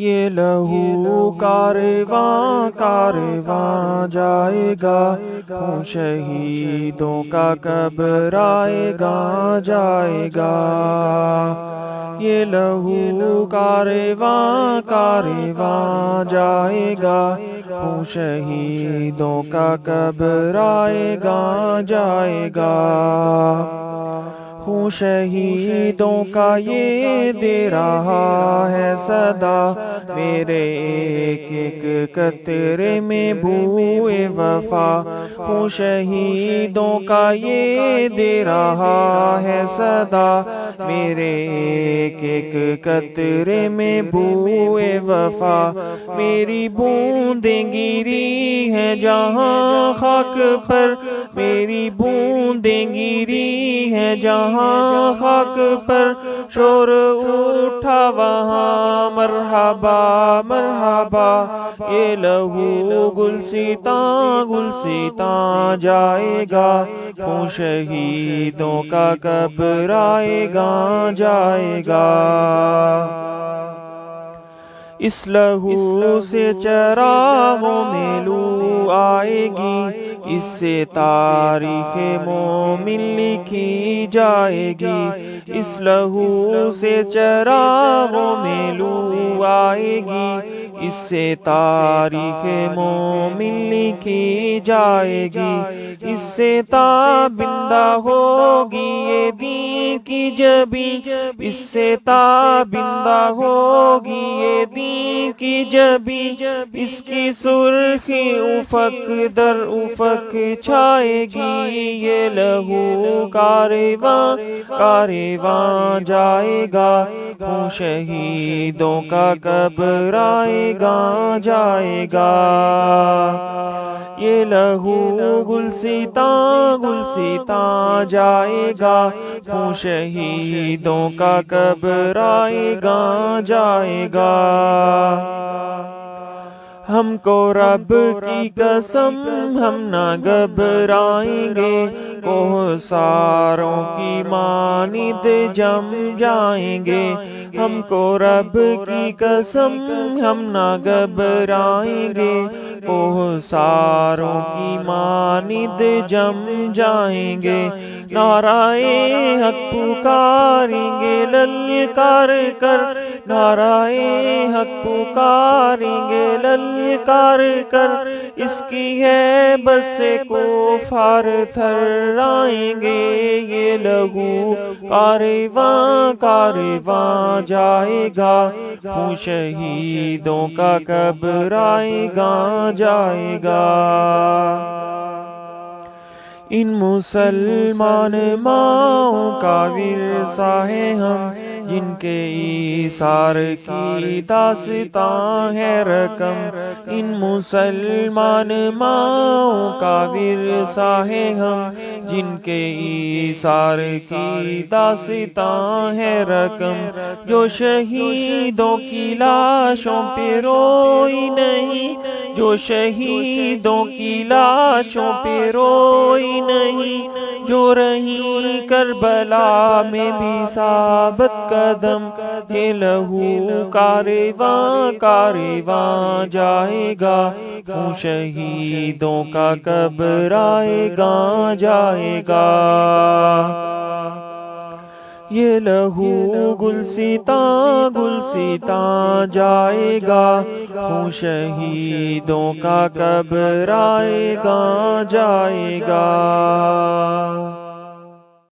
یہ لہو کارواں کارواں جائے گا، خون شہیدوں کا قبر آئے گا جائے گا۔ یہ لہو کارواں کارواں جائے گا، خون شہیدوں کا قبر آئے گا جائے گا۔ خون شہیدوں کا یہ دے رہا ہے صدا، میرے ایک ایک قطرے میں بوئے وفا۔ خون شہیدوں کا یہ دے رہا ہے صدا، میرے ایک ایک قطرے میں بوئے وفا۔ میری بوندیں گری ہیں جہاں خاک پر، میری بوندیں گری ہیں جہاں خاک پر، شور اٹھا وہاں مرحبا مرحبا۔ یہ لہو گلستاں گلستاں جائے گا، خون شہیدوں کا قبر آئے گا جائے گا۔ اس لہو سے چراغوں میں لو آئے گی، اس سے تاریخ مومن لکھی جائے گی۔ اس لہو سے چراغوں میں لو آئے گی، اس سے تاریخ مومن لکھی جائے گی۔ اس سے تابندہ ہوگی یہ دین کی جبیں، اس سے تابندہ ہوگی یہ دین کی جبیں، اس کی سرخی افق در افق چھائے گی۔ یہ لہو کارواں کارواں جائے گا، خون شہیدوں کا قبر آئے گا جائے گا۔ یہ لہو گلستاں گلستاں جائے گا، خون شہیدوں کا قبر آئے گا جائے گا۔ ہم کو رب کی قسم ہم نہ گھبرائیں گے، کوہساروں کی مانند جم جائیں گے۔ ہم کو رب کی قسم ہم نہ گھبرائیں گے، کوہساروں کی مانند جم جائیں گے۔ نعرہ حق پکاریں گے للکار کر، نعرہ حق پکاریں گے للکار کر، اس کی ہیبت سے کفار تھرائیں گے۔ یہ لہو کارواں کارواں جائے گا، خون شہیدوں کا قبر آئے گا جائے گا۔ ان مسلمان ماؤں کا ورثہ ہے ہم، جن کے ایثار کی داستاں ہے رقم۔ ان مسلمان ماؤں کا ورثہ ہے ہم، جن کے ایثار کی داستاں ہے رقم۔ جو شہیدوں کی لاشوں پہ روئی نہیں، جو شہیدوں کی لاشوں پہ روئی نہیں، جو رہی کربلا میں بھی ثابت قدم۔ یہ لہو کارواں کارواں جائے گا، خون شہیدوں کا قبر آئے گا جائے گا۔ یہ لہو گلستاں گلستاں جائے گا، خون شہیدوں کا قبر آئے گا جائے گا۔